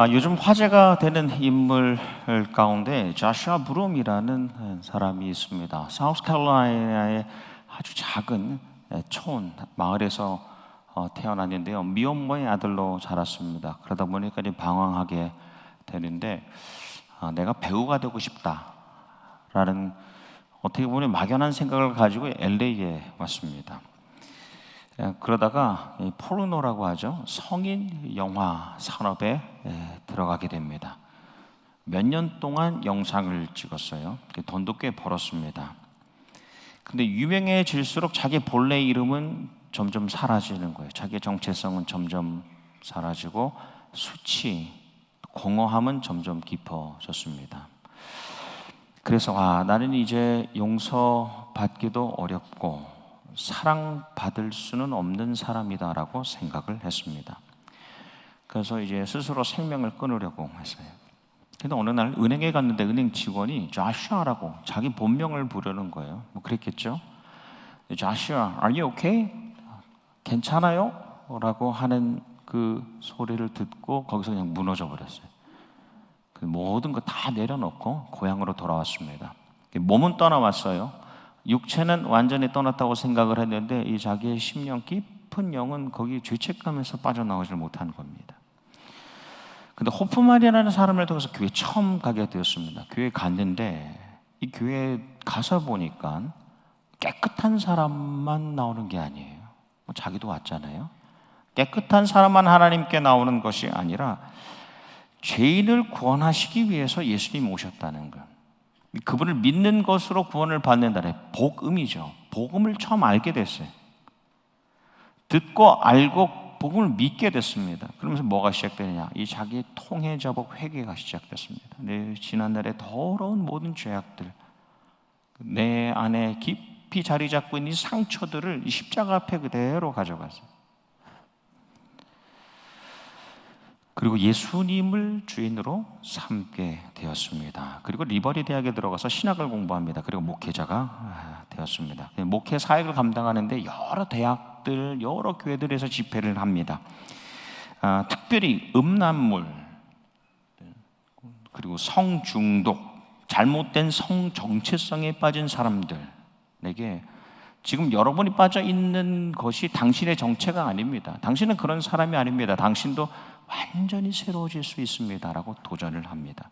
요즘 화제가 되는 인물 가운데 자샤 브룸이라는 사람이 있습니다. 사우스캐롤라이나의 아주 작은 촌 마을에서 태어났는데요. 미혼모의 아들로 자랐습니다. 그러다 보니까 방황하게 되는데 내가 배우가 되고 싶다라는 어떻게 보면 막연한 생각을 가지고 LA에 왔습니다. 그러다가 포르노라고 하죠. 성인 영화 산업에 들어가게 됩니다. 몇 년 동안 영상을 찍었어요. 돈도 꽤 벌었습니다. 근데 유명해질수록 자기 본래 이름은 점점 사라지는 거예요. 자기의 정체성은 점점 사라지고 수치, 공허함은 점점 깊어졌습니다. 그래서 나는 이제 용서받기도 어렵고 사랑받을 수는 없는 사람이다라고 생각을 했습니다. 그래서 이제 스스로 생명을 끊으려고 했어요. 근데 어느 날 은행에 갔는데 은행 직원이 자샤라고 자기 본명을 부르는 거예요. 뭐 그랬겠죠? 자샤, are you okay? 괜찮아요? 라고 하는 그 소리를 듣고 거기서 그냥 무너져 버렸어요. 모든 거 다 내려놓고 고향으로 돌아왔습니다. 몸은 떠나왔어요. 육체는 완전히 떠났다고 생각을 했는데 이 자기의 심령 깊은 영은 거기 죄책감에서 빠져나오지 못하는 겁니다. 근데 호프만이라는 사람을 통해서 교회 처음 가게 되었습니다. 교회 갔는데 이 교회에 가서 보니까 깨끗한 사람만 나오는 게 아니에요. 자기도 왔잖아요. 깨끗한 사람만 하나님께 나오는 것이 아니라 죄인을 구원하시기 위해서 예수님이 오셨다는 것. 그분을 믿는 것으로 구원을 받는다는 복음이죠. 복음을 처음 알게 됐어요. 듣고 알고 복음을 믿게 됐습니다. 그러면서 뭐가 시작되느냐? 이 자기의 통해자복 회개가 시작됐습니다. 내 지난날의 더러운 모든 죄악들, 내 안에 깊이 자리 잡고 있는 이 상처들을 이 십자가 앞에 그대로 가져갔어요. 그리고 예수님을 주인으로 삼게 되었습니다. 그리고 리버리 대학에 들어가서 신학을 공부합니다. 그리고 목회자가 되었습니다. 목회 사역을 감당하는데 여러 대학들, 여러 교회들에서 집회를 합니다. 특별히 음란물, 그리고 성중독, 잘못된 성 정체성에 빠진 사람들에게 지금 여러분이 빠져 있는 것이 당신의 정체가 아닙니다. 당신은 그런 사람이 아닙니다. 당신도 완전히 새로워질 수 있습니다라고 도전을 합니다.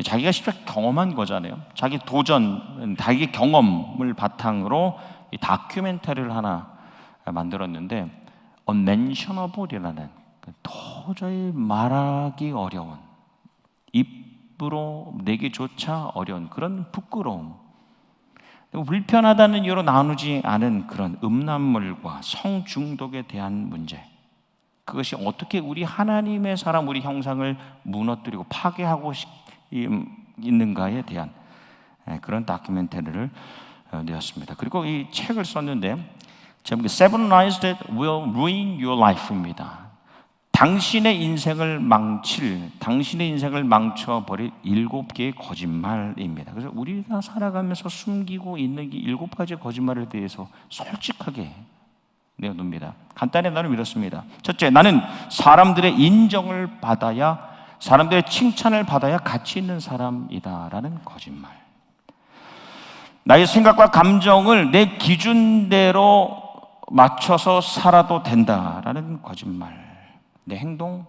자기가 직접 경험한 거잖아요. 자기 도전, 자기 경험을 바탕으로 이 다큐멘터리를 하나 만들었는데 unmentionable이라는 도저히 말하기 어려운, 입으로 내기조차 어려운 그런 부끄러움, 불편하다는 이유로 나누지 않은 그런 음란물과 성중독에 대한 문제, 그것이 어떻게 우리 하나님의 사람, 우리 형상을 무너뜨리고 파괴하고 있는가에 대한 그런 다큐멘터리를 내었습니다. 그리고 이 책을 썼는데 제목이 Seven Lies That Will Ruin Your Life입니다. 당신의 인생을 망쳐버릴 7개의 거짓말입니다. 그래서 우리가 살아가면서 숨기고 있는 이 7가지 거짓말에 대해서 솔직하게 내어놓습니다. 간단히 나누면 이렇습니다. 첫째, 나는 사람들의 인정을 받아야, 사람들의 칭찬을 받아야 가치 있는 사람이다라는 거짓말. 나의 생각과 감정을 내 기준대로 맞춰서 살아도 된다라는 거짓말. 내 행동,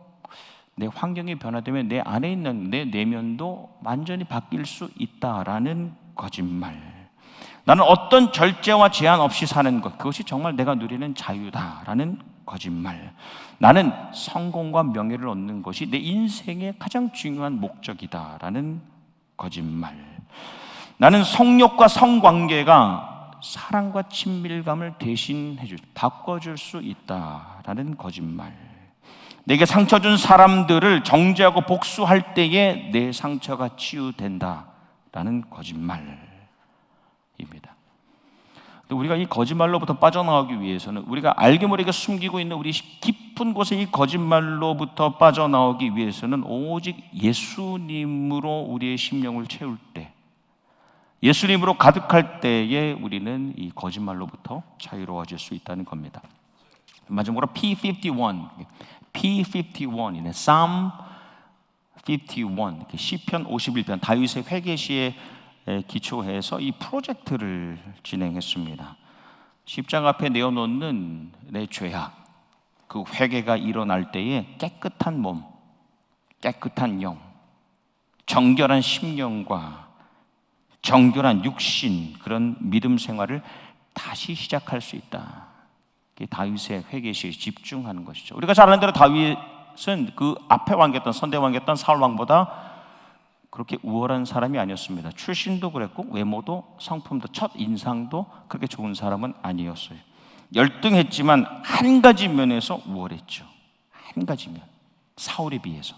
내 환경이 변화되면 내 안에 있는 내 내면도 완전히 바뀔 수 있다라는 거짓말. 나는 어떤 절제와 제한 없이 사는 것, 그것이 정말 내가 누리는 자유다라는 거짓말. 나는 성공과 명예를 얻는 것이 내 인생의 가장 중요한 목적이다라는 거짓말. 나는 성욕과 성관계가 사랑과 친밀감을 바꿔줄 수 있다라는 거짓말. 내게 상처 준 사람들을 정죄하고 복수할 때에 내 상처가 치유된다라는 거짓말입니다. 우리가 이 거짓말로부터 빠져나오기 위해서는, 우리가 알게 모르게 숨기고 있는 우리 깊은 곳에 이 거짓말로부터 빠져나오기 위해서는 오직 예수님으로 우리의 심령을 채울 때, 예수님으로 가득할 때에 우리는 이 거짓말로부터 자유로워질 수 있다는 겁니다. 마지막으로 P51이네. Psalm 51, 시편 51편 다윗의 회개시에 기초해서 이 프로젝트를 진행했습니다. 십자가 앞에 내어놓는 내 죄악, 그 회개가 일어날 때에 깨끗한 몸, 깨끗한 영, 정결한 심령과 정결한 육신, 그런 믿음 생활을 다시 시작할 수 있다. 다윗의 회개시에 집중하는 것이죠. 우리가 잘 아는 대로 다윗은 그 앞에 왕이었던 선대 왕이었던 사울 왕보다 그렇게 우월한 사람이 아니었습니다. 출신도 그랬고 외모도 성품도 첫 인상도 그렇게 좋은 사람은 아니었어요. 열등했지만 한 가지 면에서 우월했죠. 한 가지 면, 사울에 비해서.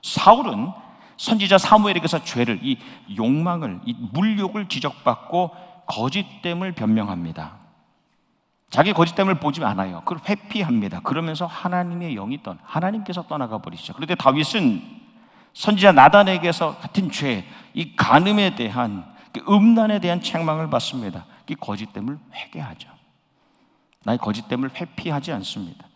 사울은 선지자 사무엘에게서 죄를, 이 욕망을, 이 물욕을 지적받고 거짓됨을 변명합니다. 자기 거짓됨을 보지 않아요. 그걸 회피합니다. 그러면서 하나님의 영이 하나님께서 떠나가 버리시죠. 그런데 다윗은 선지자 나단에게서 같은 죄, 이 간음에 대한, 음란에 대한 책망을 받습니다. 이 거짓됨을 회개하죠. 나의 거짓됨을 회피하지 않습니다.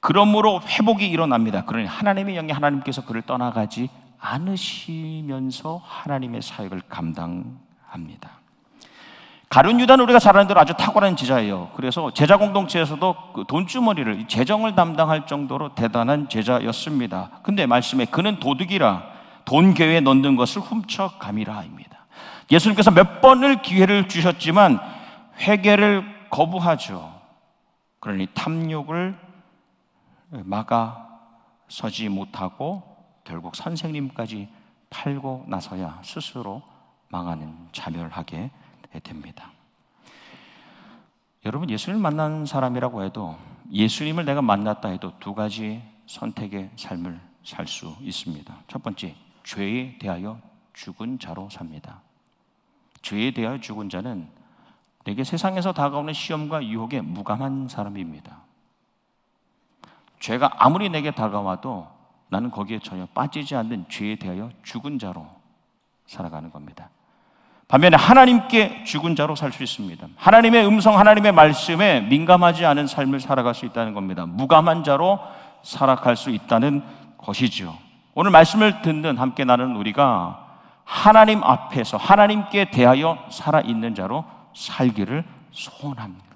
그러므로 회복이 일어납니다. 그러니 하나님의 영이 하나님께서 그를 떠나가지 않으시면서 하나님의 사역을 감당합니다. 가룟 유다는 우리가 잘 아는 대로 아주 탁월한 제자예요. 그래서 제자 공동체에서도 그 돈주머니를, 재정을 담당할 정도로 대단한 제자였습니다. 근데 말씀에 그는 도둑이라 돈 괴에 넣는 것을 훔쳐감이라입니다. 예수님께서 몇 번을 기회를 주셨지만 회개를 거부하죠. 그러니 탐욕을 막아서지 못하고 결국 선생님까지 팔고 나서야 스스로 망하는, 자멸하게 됩니다. 여러분, 예수님을 만난 사람이라고 해도, 예수님을 내가 만났다 해도 두 가지 선택의 삶을 살 수 있습니다. 첫 번째, 죄에 대하여 죽은 자로 삽니다. 죄에 대하여 죽은 자는 내게 세상에서 다가오는 시험과 유혹에 무감한 사람입니다. 죄가 아무리 내게 다가와도 나는 거기에 전혀 빠지지 않는 죄에 대하여 죽은 자로 살아가는 겁니다. 반면에 하나님께 죽은 자로 살 수 있습니다. 하나님의 음성, 하나님의 말씀에 민감하지 않은 삶을 살아갈 수 있다는 겁니다. 무감한 자로 살아갈 수 있다는 것이죠. 오늘 말씀을 듣는 함께 나누는 우리가 하나님 앞에서 하나님께 대하여 살아있는 자로 살기를 소원합니다.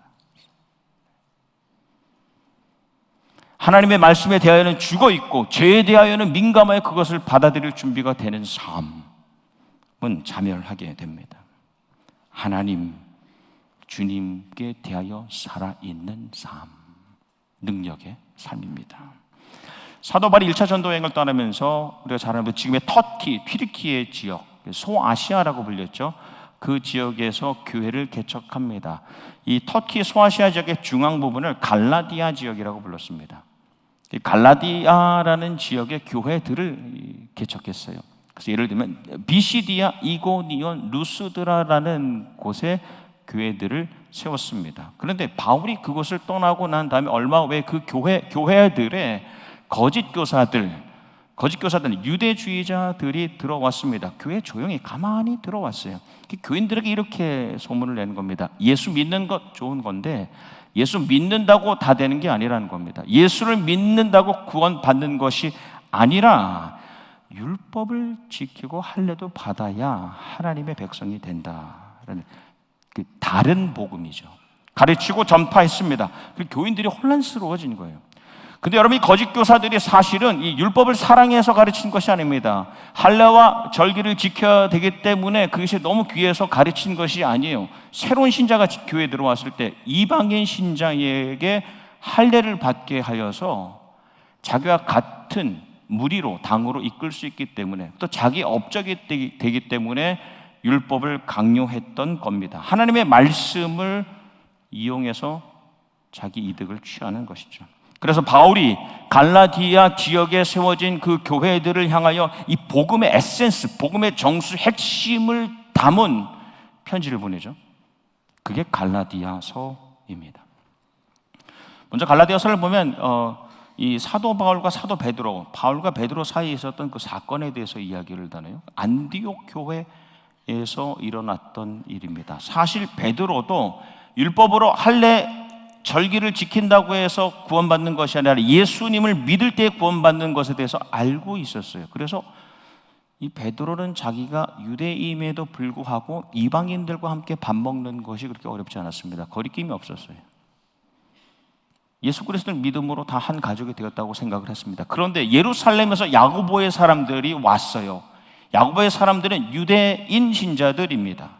하나님의 말씀에 대하여는 죽어있고 죄에 대하여는 민감하여 그것을 받아들일 준비가 되는 삶은 자멸하게 됩니다. 하나님, 주님께 대하여 살아있는 삶, 능력의 삶입니다. 사도 바울이 1차 전도여행을 떠나면서 우리가 잘 아는 지금의 터키, 튀르키예 지역, 소아시아라고 불렸죠. 그 지역에서 교회를 개척합니다. 이 터키 소아시아 지역의 중앙 부분을 갈라디아 지역이라고 불렀습니다. 갈라디아라는 지역의 교회들을 개척했어요. 그래서 예를 들면 비시디아, 이고니온, 루스드라라는 곳에 교회들을 세웠습니다. 그런데 바울이 그곳을 떠나고 난 다음에 얼마 후에 그 교회들의 거짓 교사들, 유대주의자들이 들어왔습니다. 교회 조용히 가만히 들어왔어요. 교인들에게 이렇게 소문을 내는 겁니다. 예수 믿는 것 좋은 건데 예수 믿는다고 다 되는 게 아니라는 겁니다. 예수를 믿는다고 구원받는 것이 아니라 율법을 지키고 할례도 받아야 하나님의 백성이 된다라는 그 다른 복음이죠. 가르치고 전파했습니다. 교인들이 혼란스러워진 거예요. 근데 여러분, 이 거짓 교사들이 사실은 이 율법을 사랑해서 가르친 것이 아닙니다. 할례와 절기를 지켜야 되기 때문에 그것이 너무 귀해서 가르친 것이 아니에요. 새로운 신자가 교회에 들어왔을 때 이방인 신자에게 할례를 받게 하여서 자기와 같은 무리로, 당으로 이끌 수 있기 때문에, 또 자기 업적이 되기 때문에 율법을 강요했던 겁니다. 하나님의 말씀을 이용해서 자기 이득을 취하는 것이죠. 그래서 바울이 갈라디아 지역에 세워진 그 교회들을 향하여 이 복음의 에센스, 복음의 정수, 핵심을 담은 편지를 보내죠. 그게 갈라디아서입니다. 먼저 갈라디아서를 보면 이 사도 바울과 사도 베드로, 바울과 베드로 사이에 있었던 그 사건에 대해서 이야기를 하네요. 안디옥 교회에서 일어났던 일입니다. 사실 베드로도 율법으로 할례 절기를 지킨다고 해서 구원받는 것이 아니라 예수님을 믿을 때 구원받는 것에 대해서 알고 있었어요. 그래서 이 베드로는 자기가 유대인임에도 불구하고 이방인들과 함께 밥 먹는 것이 그렇게 어렵지 않았습니다. 거리낌이 없었어요. 예수 그리스도를 믿음으로 다 한 가족이 되었다고 생각을 했습니다. 그런데 예루살렘에서 야고보의 사람들이 왔어요. 야고보의 사람들은 유대인 신자들입니다.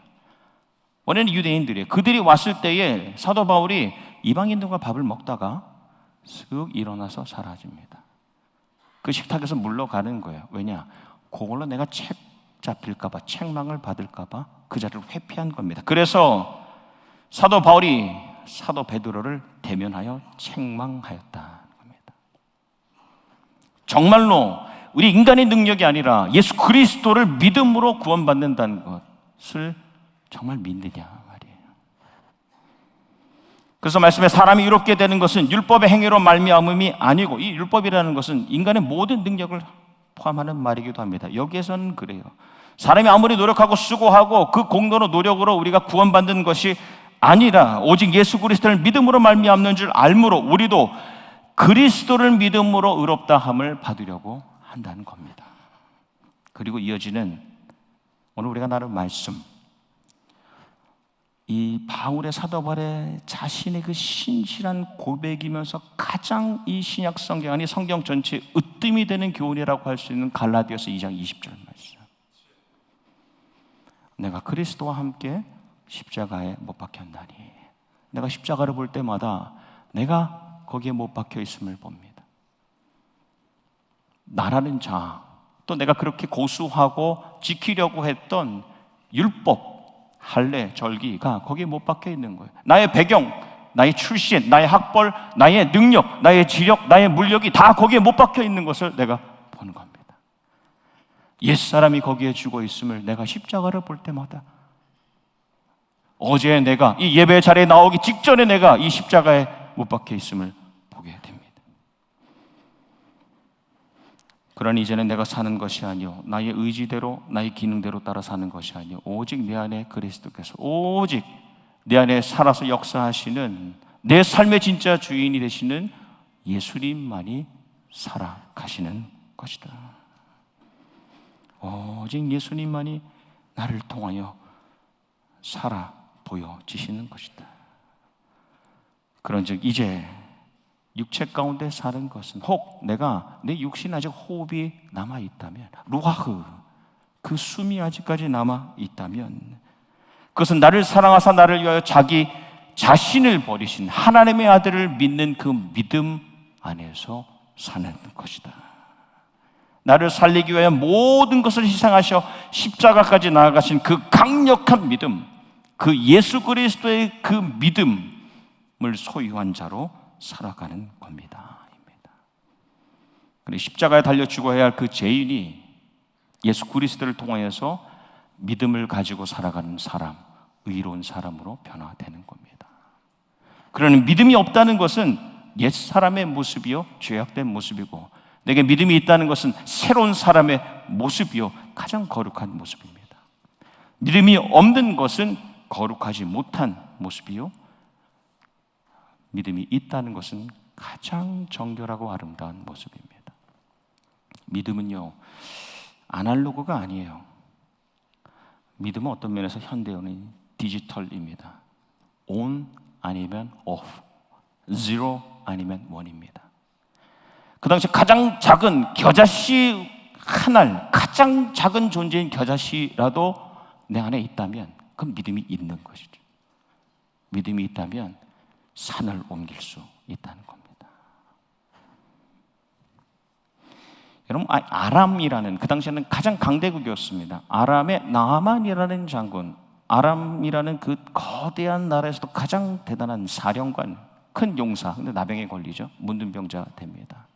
원래는 유대인들이에요. 그들이 왔을 때에 사도 바울이 이방인들과 밥을 먹다가 쓱 일어나서 사라집니다. 그 식탁에서 물러가는 거예요. 왜냐? 그걸로 내가 책 잡힐까봐, 책망을 받을까봐 그 자리를 회피한 겁니다. 그래서 사도 바울이 사도 베드로를 대면하여 책망하였다는 겁니다. 정말로 우리 인간의 능력이 아니라 예수 그리스도를 믿음으로 구원받는다는 것을 정말 믿느냐 말이에요. 그래서 말씀에 사람이 이롭게 되는 것은 율법의 행위로 말미암음이 아니고, 이 율법이라는 것은 인간의 모든 능력을 포함하는 말이기도 합니다. 여기에서는 그래요. 사람이 아무리 노력하고 수고하고 그 공로로 노력으로 우리가 구원받는 것이 아니라 오직 예수 그리스도를 믿음으로 말미암는 줄 알므로 우리도 그리스도를 믿음으로 의롭다함을 받으려고 한다는 겁니다. 그리고 이어지는 오늘 우리가 나눌 말씀, 이 바울의 사도 바울의 자신의 그 신실한 고백이면서 가장 이 신약 성경, 아니 성경 전체에 으뜸이 되는 교훈이라고 할 수 있는 갈라디아서 2장 20절 말씀. 내가 그리스도와 함께 십자가에 못 박혔나니, 내가 십자가를 볼 때마다 내가 거기에 못 박혀 있음을 봅니다. 나라는 자, 또 내가 그렇게 고수하고 지키려고 했던 율법, 할례, 절기가 거기에 못 박혀 있는 거예요. 나의 배경, 나의 출신, 나의 학벌, 나의 능력, 나의 지력, 나의 물력이 다 거기에 못 박혀 있는 것을 내가 보는 겁니다. 옛사람이 거기에 죽어 있음을 내가 십자가를 볼 때마다, 어제 내가 이 예배 자리에 나오기 직전에 내가 이 십자가에 못 박혀 있음을 보게 됩니다. 그러니 이제는 내가 사는 것이 아니요 나의 의지대로 나의 기능대로 따라 사는 것이 아니요 오직 내 안에 그리스도께서, 오직 내 안에 살아서 역사하시는 내 삶의 진짜 주인이 되시는 예수님만이 살아가시는 것이다. 오직 예수님만이 나를 통하여 살아 보여지시는 것이다. 그런즉 이제 육체 가운데 사는 것은, 혹 내가 내 육신 아직 호흡이 남아 있다면, 루하흐 그 숨이 아직까지 남아 있다면, 그것은 나를 사랑하사 나를 위하여 자기 자신을 버리신 하나님의 아들을 믿는 그 믿음 안에서 사는 것이다. 나를 살리기 위하여 모든 것을 희생하셔 십자가까지 나아가신 그 강력한 믿음, 그 예수 그리스도의 그 믿음을 소유한 자로 살아가는 겁니다. 그리고 십자가에 달려 죽어야 할 그 죄인이 예수 그리스도를 통하여서 믿음을 가지고 살아가는 사람, 의로운 사람으로 변화되는 겁니다. 그러는 믿음이 없다는 것은 옛 사람의 모습이요 죄악된 모습이고, 내게 믿음이 있다는 것은 새로운 사람의 모습이요 가장 거룩한 모습입니다. 믿음이 없는 것은 거룩하지 못한 모습이요, 믿음이 있다는 것은 가장 정결하고 아름다운 모습입니다. 믿음은요 아날로그가 아니에요. 믿음은 어떤 면에서 현대어는 디지털입니다. on 아니면 off, zero 아니면 one입니다. 그 당시 가장 작은 겨자씨 하나, 가장 작은 존재인 겨자씨라도 내 안에 있다면 그건 믿음이 있는 것이죠. 믿음이 있다면 산을 옮길 수 있다는 겁니다. 여러분, 아람이라는, 그 당시에는 가장 강대국이었습니다. 아람의 나만이라는 장군, 아람이라는 그 거대한 나라에서도 가장 대단한 사령관, 큰 용사, 근데 나병에 걸리죠. 문둥병자 됩니다.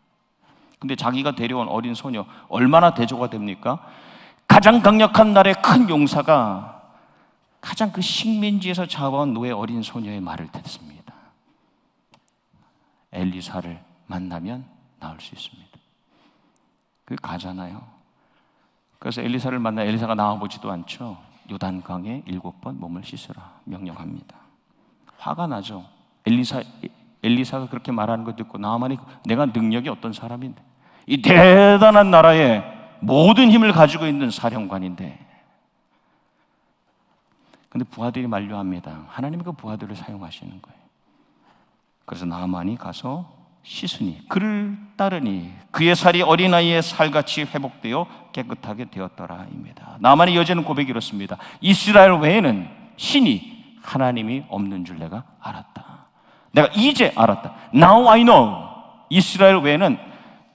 근데 자기가 데려온 어린 소녀, 얼마나 대조가 됩니까? 가장 강력한 나라의 큰 용사가 가장 그 식민지에서 잡아온 노예 어린 소녀의 말을 듣습니다. 엘리사를 만나면 나을 수 있습니다. 그게 가잖아요. 그래서 엘리사를 만나 엘리사가 나와보지도 않죠. 요단강에 7번 몸을 씻으라 명령합니다. 화가 나죠. 엘리사가 그렇게 말하는 거 듣고 나만이, 내가 능력이 어떤 사람인데 이 대단한 나라에 모든 힘을 가지고 있는 사령관인데, 근데 부하들이 만류합니다. 하나님이 그 부하들을 사용하시는 거예요. 그래서 나아만이 가서 씻으니 그를 따르니 그의 살이 어린아이의 살같이 회복되어 깨끗하게 되었더라입니다. 나아만의 여자는 고백이 이렇습니다. 이스라엘 외에는 신이 하나님이 없는 줄 내가 알았다. 내가 이제 알았다. Now I know. 이스라엘 외에는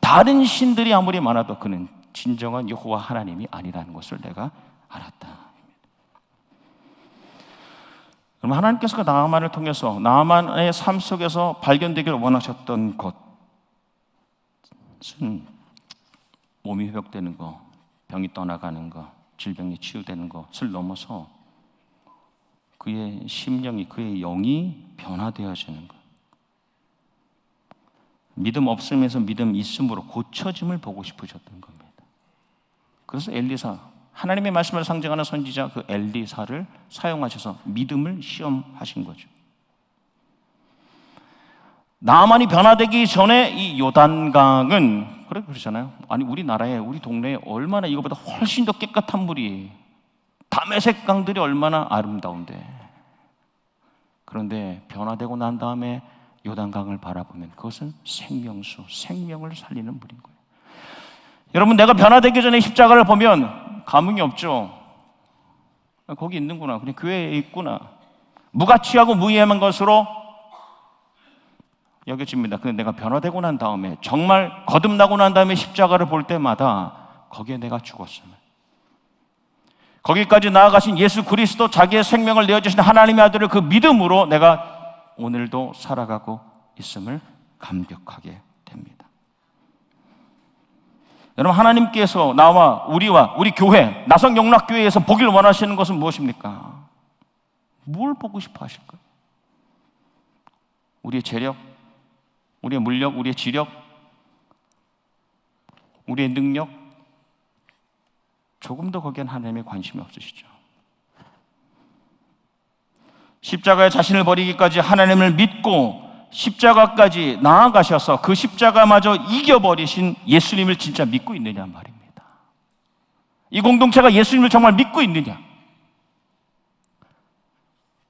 다른 신들이 아무리 많아도 그는 진정한 여호와 하나님이 아니라는 것을 내가 알았다. 그럼 하나님께서 나아만을 통해서 나아만의 삶 속에서 발견되기를 원하셨던 것은 몸이 회복되는 거, 병이 떠나가는 거, 질병이 치유되는 것을 넘어서 그의 심령이, 그의 영이 변화되어지는 것. 믿음 없음에서 믿음 있음으로 고쳐짐을 보고 싶으셨던 겁니다. 그래서 엘리사, 하나님의 말씀을 상징하는 선지자 그 엘리사를 사용하셔서 믿음을 시험하신 거죠. 나아만이 변화되기 전에 이 요단강은 그러잖아요. 아니 우리나라에, 우리 동네에 얼마나 이거보다 훨씬 더 깨끗한 물이, 다메섹 강들이 얼마나 아름다운데, 그런데 변화되고 난 다음에 요단강을 바라보면 그것은 생명수, 생명을 살리는 물인 거예요. 여러분, 내가 변화되기 전에 십자가를 보면 감흥이 없죠. 거기 있는구나, 그냥 교회에 있구나, 무가치하고 무의미한 것으로 여겨집니다. 근데 내가 변화되고 난 다음에, 정말 거듭나고 난 다음에 십자가를 볼 때마다 거기에 내가 죽었음을, 거기까지 나아가신 예수 그리스도, 자기의 생명을 내어주신 하나님의 아들을 그 믿음으로 내가 오늘도 살아가고 있음을 감격하게 됩니다. 여러분, 하나님께서 나와 우리와 우리 교회, 나성영락교회에서 보길 원하시는 것은 무엇입니까? 뭘 보고 싶어 하실까요? 우리의 재력, 우리의 물력, 우리의 지력, 우리의 능력, 조금 더 거기엔 하나님의 관심이 없으시죠. 십자가에 자신을 버리기까지 하나님을 믿고 십자가까지 나아가셔서 그 십자가마저 이겨버리신 예수님을 진짜 믿고 있느냐 말입니다. 이 공동체가 예수님을 정말 믿고 있느냐,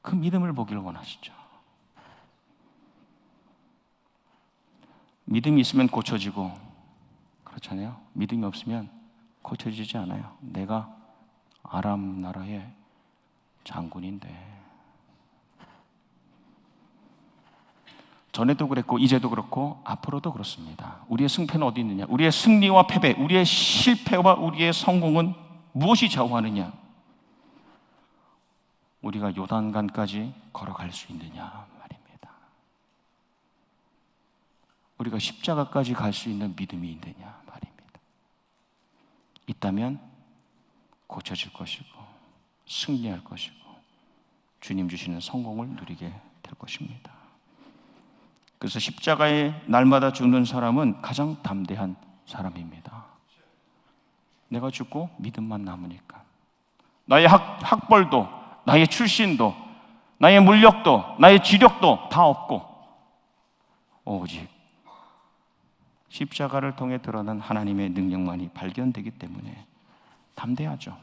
그 믿음을 보기를 원하시죠. 믿음이 있으면 고쳐지고, 그렇잖아요. 믿음이 없으면 고쳐지지 않아요. 내가 아람 나라의 장군인데, 전에도 그랬고 이제도 그렇고 앞으로도 그렇습니다. 우리의 승패는 어디 있느냐? 우리의 승리와 패배, 우리의 실패와 우리의 성공은 무엇이 좌우하느냐? 우리가 요단강까지 걸어갈 수 있느냐 말입니다. 우리가 십자가까지 갈 수 있는 믿음이 있느냐 말입니다. 있다면 고쳐질 것이고 승리할 것이고 주님 주시는 성공을 누리게 될 것입니다. 그래서 십자가에 날마다 죽는 사람은 가장 담대한 사람입니다. 내가 죽고 믿음만 남으니까. 나의 학벌도, 나의 출신도, 나의 물력도, 나의 지력도 다 없고 오직 십자가를 통해 드러난 하나님의 능력만이 발견되기 때문에 담대하죠.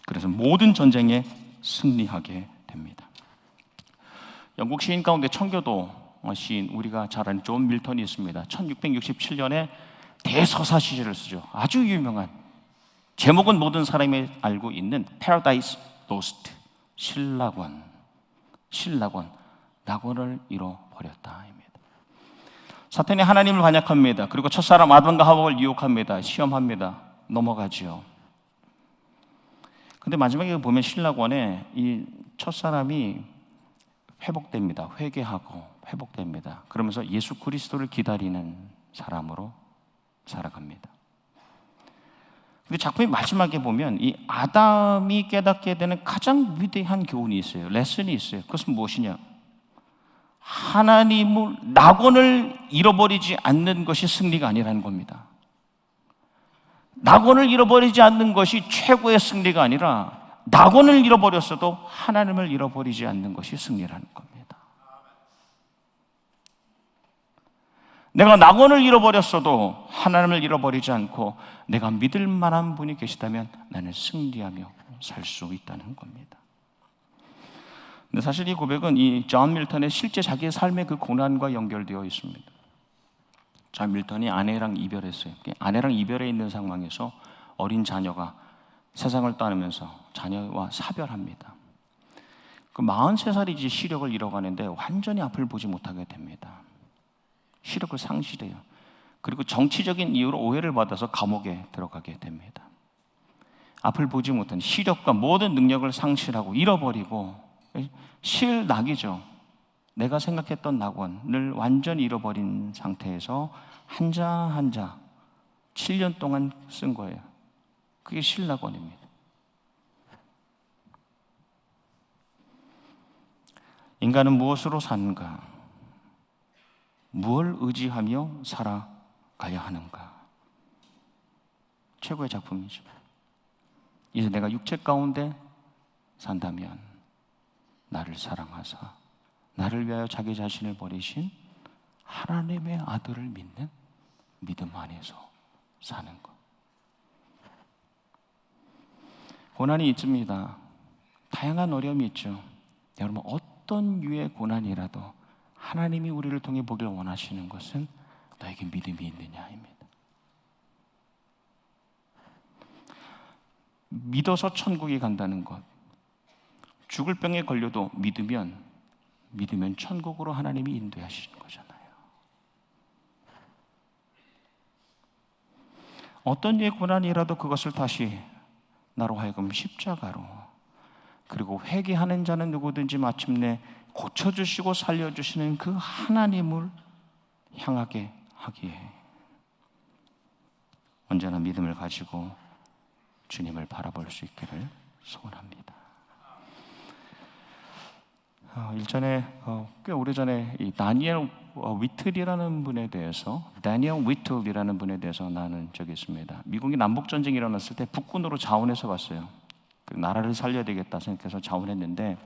그래서 모든 전쟁에 승리하게 됩니다. 영국 시인 가운데 청교도 시인, 우리가 잘 아는 존 밀턴이 있습니다. 1667년에 대서사시제를 쓰죠. 아주 유명한, 제목은 모든 사람이 알고 있는 Paradise Lost, 신락원, 낙원을 잃어버렸다입니다. 사탄이 하나님을 반역합니다. 그리고 첫사람 아담과 하와를 유혹합니다. 시험합니다. 넘어가지요. 근데 마지막에 보면 신락원에 이 첫사람이 회복됩니다. 회개하고 회복됩니다. 그러면서 예수 그리스도를 기다리는 사람으로 살아갑니다. 근데 작품의 마지막에 보면 이 아담이 깨닫게 되는 가장 위대한 교훈이 있어요. 레슨이 있어요. 그것은 무엇이냐? 하나님을, 낙원을 잃어버리지 않는 것이 승리가 아니라는 겁니다. 낙원을 잃어버리지 않는 것이 최고의 승리가 아니라 낙원을 잃어버렸어도 하나님을 잃어버리지 않는 것이 승리라는 겁니다. 내가 낙원을 잃어버렸어도 하나님을 잃어버리지 않고 내가 믿을 만한 분이 계시다면 나는 승리하며 살 수 있다는 겁니다. 근데 사실 이 고백은 이 존 밀턴의 실제 자기의 삶의 그 고난과 연결되어 있습니다. 존 밀턴이 아내랑 이별했어요. 아내랑 이별해 있는 상황에서 어린 자녀가 세상을 떠나면서 자녀와 사별합니다. 그 43살이지 시력을 잃어가는데 완전히 앞을 보지 못하게 됩니다. 시력을 상실해요. 그리고 정치적인 이유로 오해를 받아서 감옥에 들어가게 됩니다. 앞을 보지 못한 시력과 모든 능력을 상실하고 잃어버리고 실낙이죠. 내가 생각했던 낙원을 완전히 잃어버린 상태에서 한자 한자 7년 동안 쓴 거예요. 그게 실낙원입니다. 인간은 무엇으로 사는가? 무엇을 의지하며 살아가야 하는가? 최고의 작품이죠. 이제 내가 육체 가운데 산다면 나를 사랑하사 나를 위하여 자기 자신을 버리신 하나님의 아들을 믿는 믿음 안에서 사는 것. 고난이 있습니다. 다양한 어려움이 있죠. 여러분, 어떤 유의 고난이라도 하나님이 우리를 통해 보기를 원하시는 것은 너에게 믿음이 있느냐입니다. 믿어서 천국에 간다는 것, 죽을 병에 걸려도 믿으면 천국으로 하나님이 인도하시는 거잖아요. 어떤 유의 고난이라도 그것을 다시 나로 하여금 십자가로, 그리고 회개하는 자는 누구든지 마침내 고쳐주시고 살려주시는 그 하나님을 향하게 하기에 언제나 믿음을 가지고 주님을 바라볼 수 있기를 소원합니다. 일전에 꽤 오래전에 이 다니엘 위틀이라는 분에 대해서 나는 적이 있습니다. 미국이 남북 전쟁이 일어났을 때 북군으로 자원해서 갔어요. 그 나라를 살려야 되겠다 생각해서 자원했는데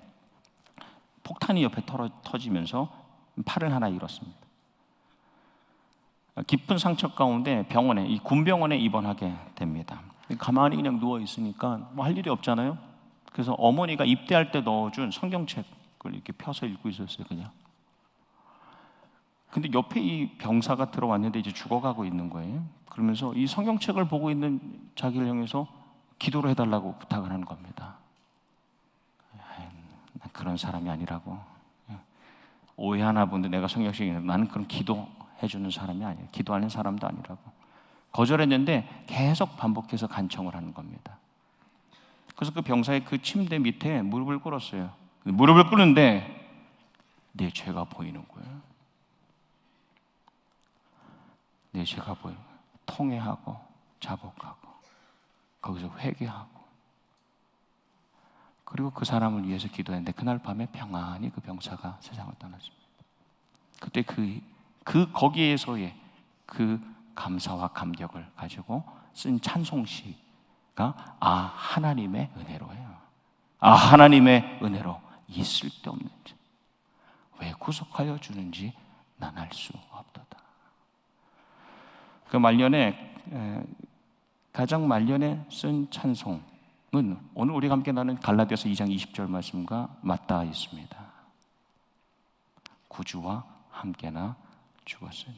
폭탄이 옆에 터지면서 팔을 하나 잃었습니다. 깊은 상처 가운데 이 군병원에 입원하게 됩니다. 가만히 그냥 누워 있으니까 뭐 할 일이 없잖아요. 그래서 어머니가 입대할 때 넣어준 성경책을 이렇게 펴서 읽고 있었어요, 그냥. 근데 옆에 이 병사가 들어왔는데 이제 죽어가고 있는 거예요. 그러면서 이 성경책을 보고 있는 자기를 향해서 기도를 해달라고 부탁을 하는 겁니다. 난 그런 사람이 아니라고. 오해하나 본데 내가 성경책에 나는 그런 기도해주는 사람이 아니에요. 기도하는 사람도 아니라고. 거절했는데 계속 반복해서 간청을 하는 겁니다. 그래서 그 병사의 그 침대 밑에 무릎을 꿇었어요. 무릎을 꿇는데 내 죄가 보이는 거예요. 내 죄가 보이는 거예요. 통회하고 자복하고 거기서 회개하고 그리고 그 사람을 위해서 기도했는데 그날 밤에 평안히 그 병사가 세상을 떠났습니다. 그때 거기에서의 그 감사와 감격을 가지고 쓴 찬송시가 하나님의 은혜로예요. 하나님의 은혜로 있을 데 없는 자 왜 구속하여 주는지 난 알 수 없도다. 그 가장 말년에 쓴 찬송은 오늘 우리가 함께 나눈 갈라디아서 2장 20절 말씀과 맞닿아 있습니다. 구주와 함께 나 죽었으니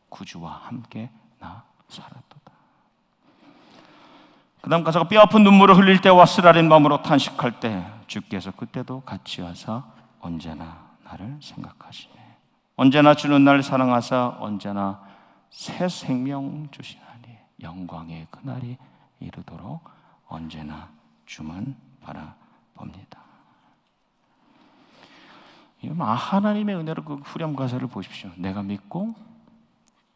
구주와 함께 나 살았도다. 그 다음 가사가 뼈아픈 눈물을 흘릴 때와 쓰라린 마음으로 탄식할 때 주께서 그때도 같이 하사 언제나 나를 생각하시네. 언제나 주는 날 사랑하사 언제나 새 생명 주시나니 영광의 그날이 이르도록 언제나 주만 바라봅니다. 하나님의 은혜로 그 후렴 가사를 보십시오. 내가 믿고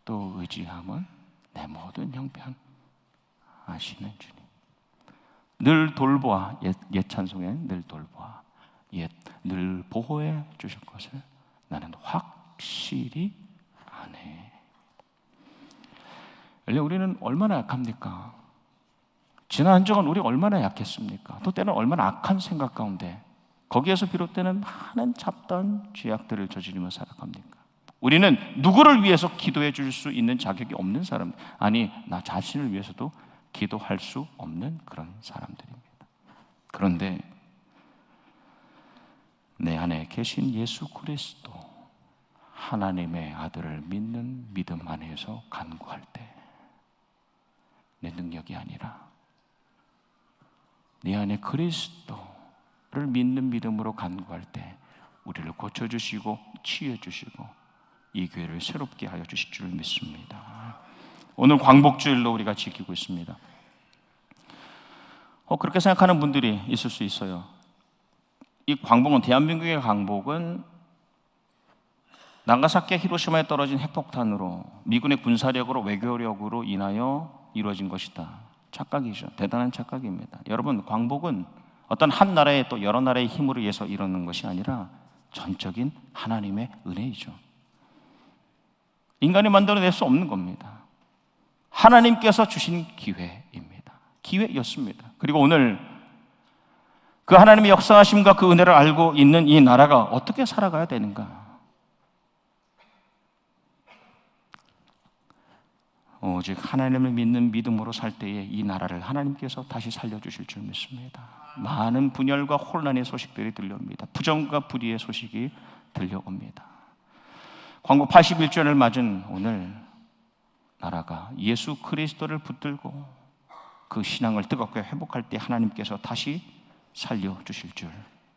또 의지함은 내 모든 형편 아시는 주님. 늘 돌보아, 옛 찬송에 늘 돌보아, 늘 보호해 주실 것을 나는 확실히 아네. 우리는 얼마나 약합니까? 지난 한 주간 우리 얼마나 약했습니까? 또 때는 얼마나 악한 생각 가운데 거기에서 비롯되는 많은 잡다한 죄악들을 저지르며 살아갑니까? 우리는 누구를 위해서 기도해 줄 수 있는 자격이 없는 사람, 아니 나 자신을 위해서도 기도할 수 없는 그런 사람들입니다. 그런데 내 안에 계신 예수 그리스도, 하나님의 아들을 믿는 믿음 안에서 간구할 때, 내 능력이 아니라 내 안에 그리스도를 믿는 믿음으로 간구할 때 우리를 고쳐주시고 치유해주시고 이 교회를 새롭게 하여 주실 줄 믿습니다. 오늘 광복주일로 우리가 지키고 있습니다. 그렇게 생각하는 분들이 있을 수 있어요. 이 광복은, 대한민국의 광복은 나가사키와 히로시마에 떨어진 핵폭탄으로, 미군의 군사력으로, 외교력으로 인하여 이루어진 것이다. 착각이죠. 대단한 착각입니다. 여러분, 광복은 어떤 한 나라의 또 여러 나라의 힘으로 의해서 이루어지는 것이 아니라 전적인 하나님의 은혜이죠. 인간이 만들어낼 수 없는 겁니다. 하나님께서 주신 기회입니다. 기회였습니다. 그리고 오늘 그 하나님의 역사하심과 그 은혜를 알고 있는 이 나라가 어떻게 살아가야 되는가? 오직 하나님을 믿는 믿음으로 살 때에 이 나라를 하나님께서 다시 살려주실 줄 믿습니다. 많은 분열과 혼란의 소식들이 들려옵니다. 부정과 불의의 소식이 들려옵니다. 광복 81주년을 맞은 오늘, 나라가 예수 그리스도를 붙들고 그 신앙을 뜨겁게 회복할 때 하나님께서 다시 살려주실 줄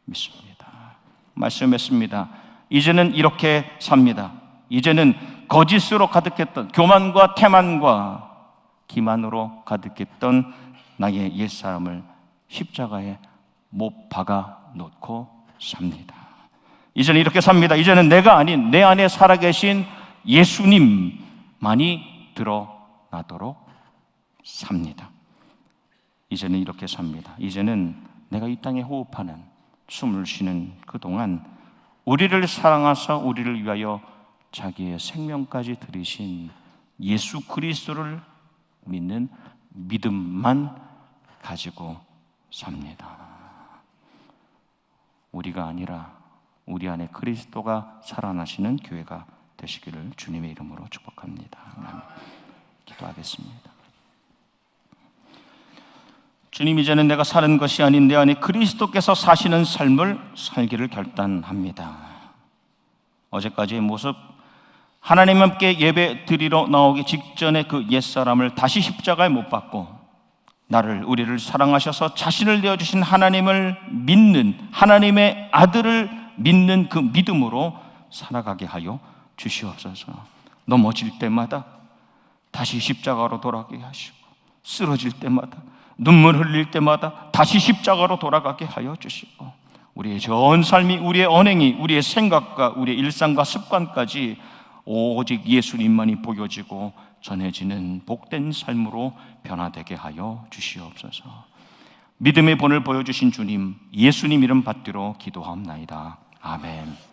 믿습니다. 말씀했습니다. 이제는 이렇게 삽니다. 이제는 거짓으로 가득했던, 교만과 태만과 기만으로 가득했던 나의 옛사람을 십자가에 못 박아 놓고 삽니다. 이제는 이렇게 삽니다. 이제는 내가 아닌 내 안에 살아계신 예수님만이 드러나도록 삽니다. 이제는 이렇게 삽니다. 이제는 내가 이 땅에 호흡하는, 숨을 쉬는 그동안 우리를 사랑하사 우리를 위하여 자기의 생명까지 들이신 예수 그리스도를 믿는 믿음만 가지고 삽니다. 우리가 아니라 우리 안에 그리스도가 살아나시는 교회가 되시기를 주님의 이름으로 축복합니다. 기도하겠습니다. 주님, 이제는 내가 사는 것이 아닌 내 안에 그리스도께서 사시는 삶을 살기를 결단합니다. 어제까지의 모습, 하나님 함께 예배 드리러 나오기 직전에 그 옛사람을 다시 십자가에 못 박고 우리를 사랑하셔서 자신을 내어주신 하나님을 믿는, 하나님의 아들을 믿는 그 믿음으로 살아가게 하여 주시옵소서. 넘어질 때마다 다시 십자가로 돌아가게 하시고, 쓰러질 때마다, 눈물 흘릴 때마다 다시 십자가로 돌아가게 하여 주시고, 우리의 전 삶이, 우리의 언행이, 우리의 생각과 우리의 일상과 습관까지 오직 예수님만이 보여지고 전해지는 복된 삶으로 변화되게 하여 주시옵소서. 믿음의 본을 보여주신 주님, 예수님 이름 받들어 기도하옵나이다. 아멘.